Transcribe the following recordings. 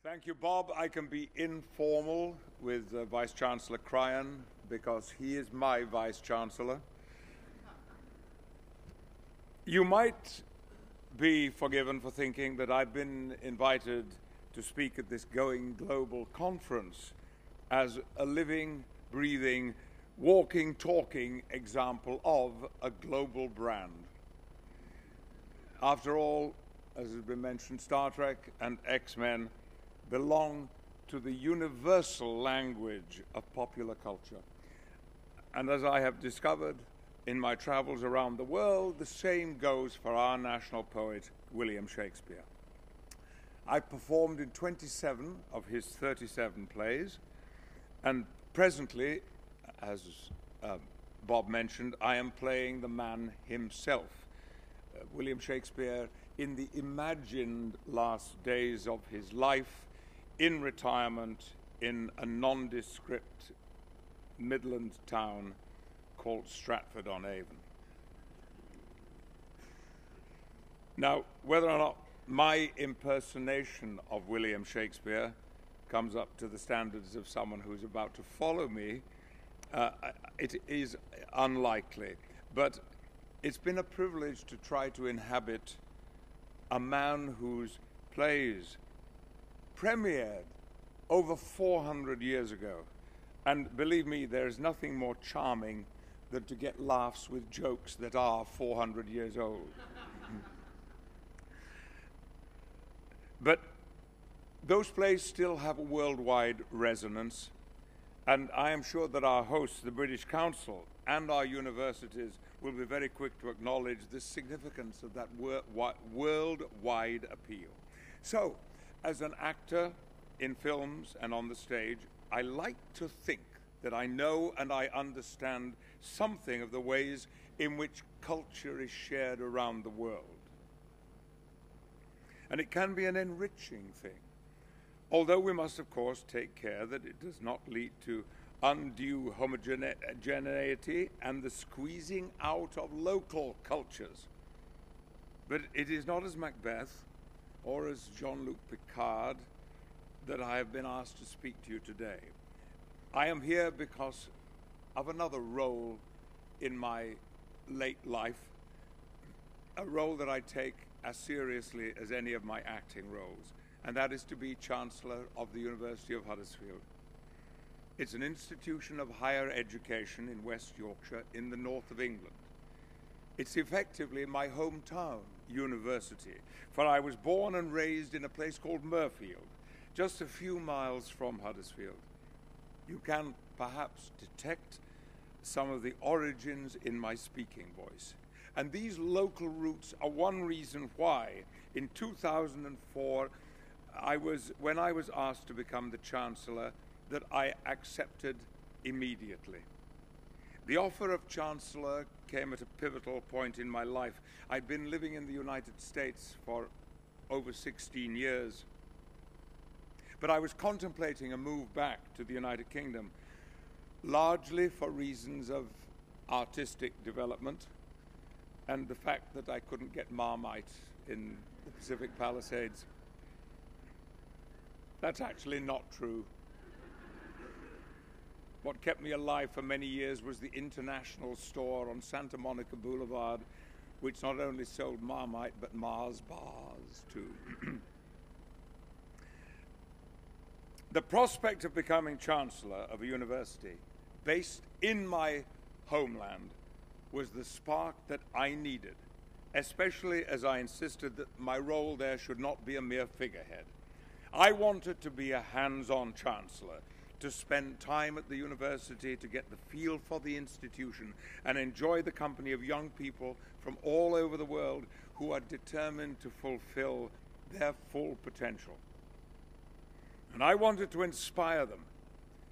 Thank you, Bob. I can be informal with Vice-Chancellor Cryan because he is my Vice-Chancellor. You might be forgiven for thinking that I've been invited to speak at this Going Global conference as a living, breathing, walking, talking example of a global brand. After all, as has been mentioned, Star Trek and X-Men belong to the universal language of popular culture. And as I have discovered in my travels around the world, the same goes for our national poet, William Shakespeare. I performed in 27 of his 37 plays, and presently, as Bob mentioned, I am playing the man himself, William Shakespeare, in the imagined last days of his life, in retirement in a nondescript Midland town called Stratford-on-Avon. Now, whether or not my impersonation of William Shakespeare comes up to the standards of someone who's about to follow me, it is unlikely. But it's been a privilege to try to inhabit a man whose plays premiered over 400 years ago. And believe me, there is nothing more charming than to get laughs with jokes that are 400 years old. But those plays still have a worldwide resonance, and I am sure that our hosts, the British Council, and our universities will be very quick to acknowledge the significance of that worldwide appeal. So, as an actor in films and on the stage, I like to think that I know and I understand something of the ways in which culture is shared around the world. And it can be an enriching thing, although we must, of course, take care that it does not lead to undue homogeneity and the squeezing out of local cultures. But it is not as Macbeth or as Jean-Luc Picard that I have been asked to speak to you today. I am here because of another role in my late life, a role that I take as seriously as any of my acting roles, and that is to be Chancellor of the University of Huddersfield. It's an institution of higher education in West Yorkshire in the north of England. It's effectively my hometown university, for I was born and raised in a place called Murfield, just a few miles from Huddersfield. You can perhaps detect some of the origins in my speaking voice. And these local roots are one reason why, in 2004, when I was asked to become the Chancellor, that I accepted immediately. The offer of Chancellor came at a pivotal point in my life. I'd been living in the United States for over 16 years, but I was contemplating a move back to the United Kingdom, largely for reasons of artistic development and the fact that I couldn't get Marmite in the Pacific Palisades. That's actually not true. What kept me alive for many years was the International store on Santa Monica Boulevard, which not only sold Marmite, but Mars bars, too. The prospect of becoming Chancellor of a university based in my homeland was the spark that I needed, especially as I insisted that my role there should not be a mere figurehead. I wanted to be a hands-on Chancellor, to spend time at the university to get the feel for the institution and enjoy the company of young people from all over the world who are determined to fulfill their full potential. And I wanted to inspire them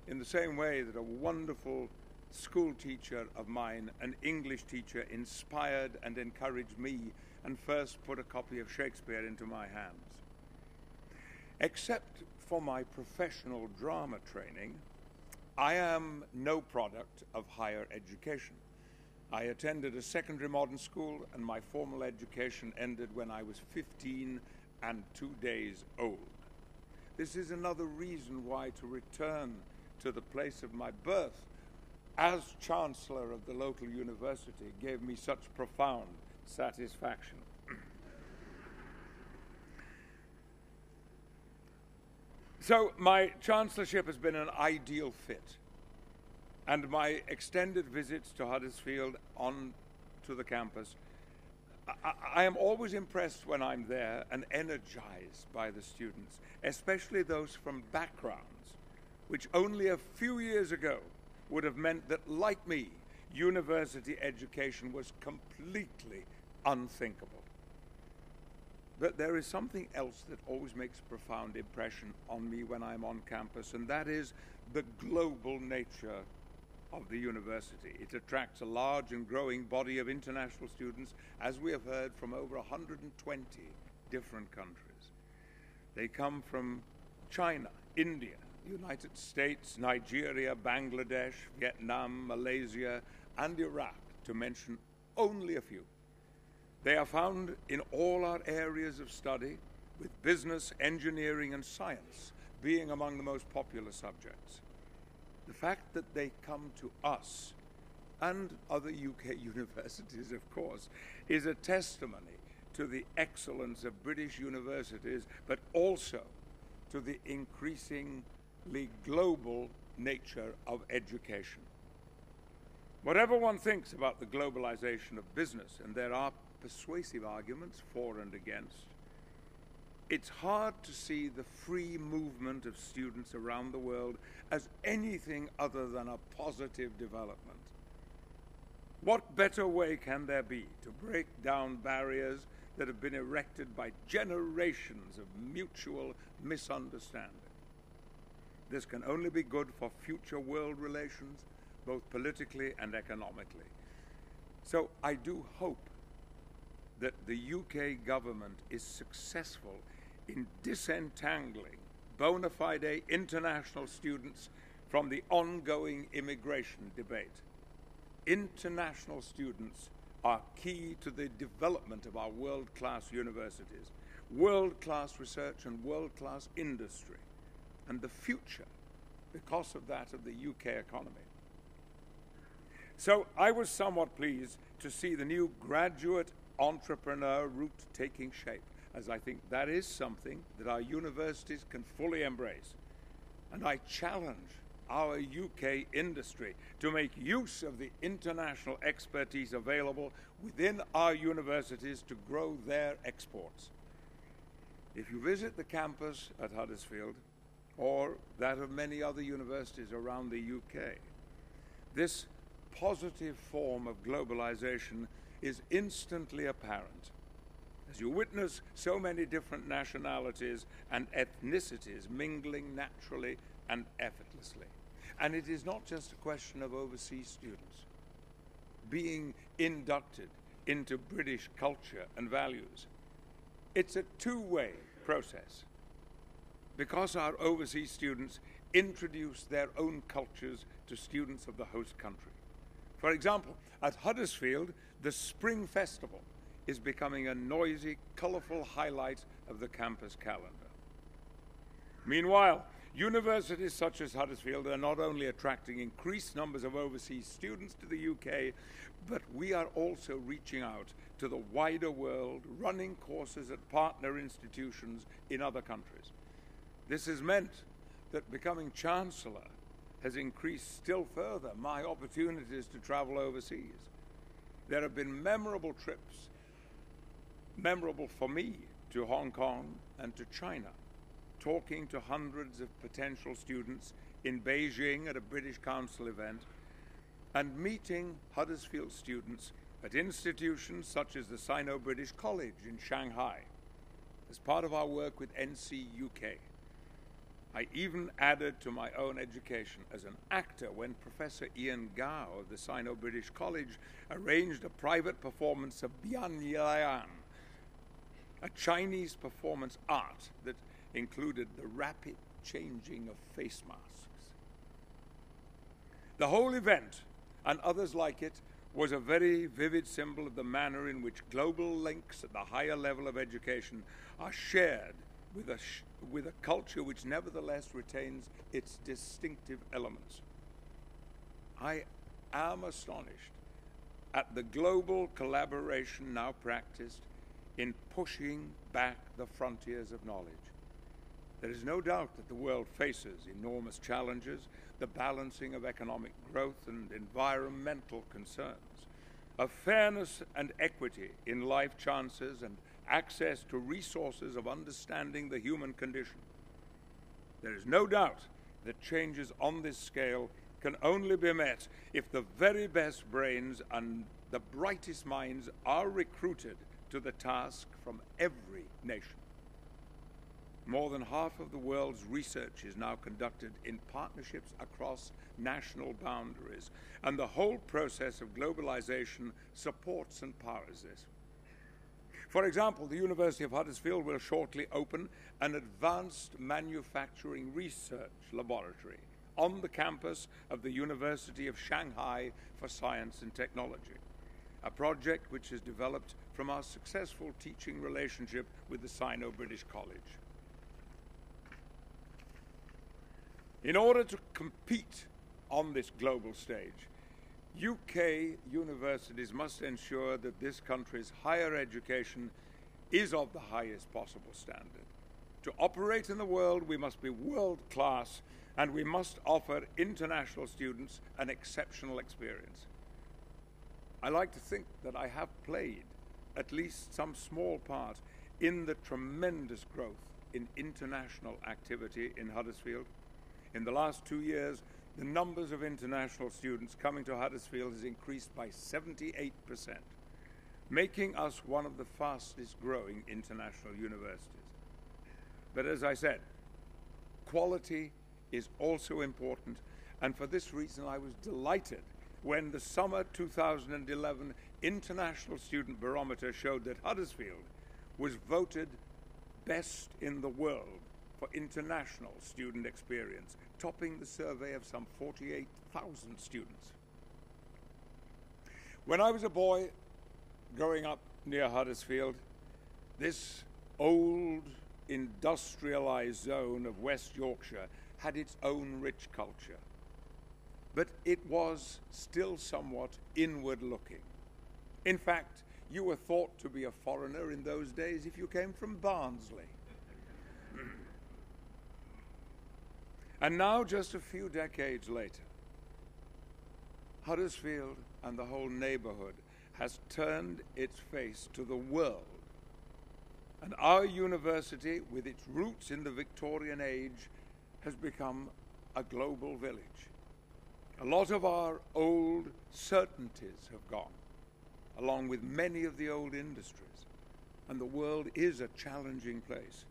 in the same way that a wonderful school teacher of mine, an English teacher, inspired and encouraged me and first put a copy of Shakespeare into my hands. Except for my professional drama training, I am no product of higher education. I attended a secondary modern school, and my formal education ended when I was 15 and 2 days old. This is another reason why to return to the place of my birth as Chancellor of the local university gave me such profound satisfaction. So my chancellorship has been an ideal fit, and my extended visits to Huddersfield on to the campus, I am always impressed when I'm there and energized by the students, especially those from backgrounds which only a few years ago would have meant that, like me, university education was completely unthinkable. But there is something else that always makes a profound impression on me when I'm on campus, and that is the global nature of the university. It attracts a large and growing body of international students, as we have heard, from over 120 different countries. They come from China, India, the United States, Nigeria, Bangladesh, Vietnam, Malaysia, and Iraq, to mention only a few. They are found in all our areas of study, with business, engineering, and science being among the most popular subjects. The fact that they come to us, and other UK universities, of course, is a testimony to the excellence of British universities, but also to the increasingly global nature of education. Whatever one thinks about the globalization of business, and there are persuasive arguments for and against, it's hard to see the free movement of students around the world as anything other than a positive development. What better way can there be to break down barriers that have been erected by generations of mutual misunderstanding? This can only be good for future world relations, both politically and economically. So I do hope that the UK government is successful in disentangling bona fide international students from the ongoing immigration debate. International students are key to the development of our world-class universities, world-class research and world-class industry, and the future, because of that, of the UK economy. So I was somewhat pleased to see the new graduate entrepreneur route taking shape, as I think that is something that our universities can fully embrace. And I challenge our UK industry to make use of the international expertise available within our universities to grow their exports. If you visit the campus at Huddersfield, or that of many other universities around the UK, this positive form of globalization is instantly apparent, as you witness so many different nationalities and ethnicities mingling naturally and effortlessly. And it is not just a question of overseas students being inducted into British culture and values. It's a two-way process, because our overseas students introduce their own cultures to students of the host country. For example, at Huddersfield, the Spring Festival is becoming a noisy, colorful highlight of the campus calendar. Meanwhile, universities such as Huddersfield are not only attracting increased numbers of overseas students to the UK, but we are also reaching out to the wider world, running courses at partner institutions in other countries. This has meant that becoming Chancellor has increased still further my opportunities to travel overseas. There have been memorable trips, memorable for me, to Hong Kong and to China, talking to hundreds of potential students in Beijing at a British Council event, and meeting Huddersfield students at institutions such as the Sino-British College in Shanghai, as part of our work with NC UK. I even added to my own education as an actor when Professor Ian Gao of the Sino-British College arranged a private performance of Bian Lian, a Chinese performance art that included the rapid changing of face masks. The whole event, and others like it, was a very vivid symbol of the manner in which global links at the higher level of education are shared with a culture which nevertheless retains its distinctive elements. I am astonished at the global collaboration now practiced in pushing back the frontiers of knowledge. There is no doubt that the world faces enormous challenges, the balancing of economic growth and environmental concerns, of fairness and equity in life chances and access to resources of understanding the human condition. There is no doubt that changes on this scale can only be met if the very best brains and the brightest minds are recruited to the task from every nation. More than half of the world's research is now conducted in partnerships across national boundaries, and the whole process of globalization supports and powers this. For example, the University of Huddersfield will shortly open an advanced manufacturing research laboratory on the campus of the University of Shanghai for Science and Technology, a project which has developed from our successful teaching relationship with the Sino-British College. In order to compete on this global stage, UK universities must ensure that this country's higher education is of the highest possible standard. To operate in the world, we must be world-class, and we must offer international students an exceptional experience. I like to think that I have played at least some small part in the tremendous growth in international activity in Huddersfield. In the last 2 years, the numbers of international students coming to Huddersfield has increased by 78%, making us one of the fastest growing international universities. But as I said, quality is also important, and for this reason I was delighted when the summer 2011 International Student Barometer showed that Huddersfield was voted best in the world for international student experience, topping the survey of some 48,000 students. When I was a boy growing up near Huddersfield, this old industrialized zone of West Yorkshire had its own rich culture, but it was still somewhat inward-looking. In fact, you were thought to be a foreigner in those days if you came from Barnsley. And now, just a few decades later, Huddersfield and the whole neighborhood has turned its face to the world. And our university, with its roots in the Victorian age, has become a global village. A lot of our old certainties have gone, along with many of the old industries, and the world is a challenging place.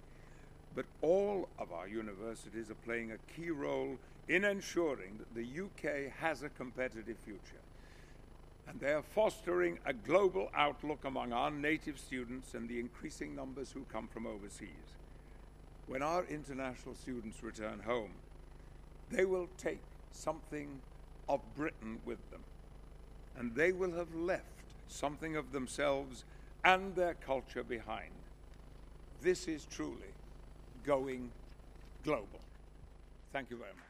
But all of our universities are playing a key role in ensuring that the UK has a competitive future. And they are fostering a global outlook among our native students and the increasing numbers who come from overseas. When our international students return home, they will take something of Britain with them, and they will have left something of themselves and their culture behind. This is truly going global. Thank you very much.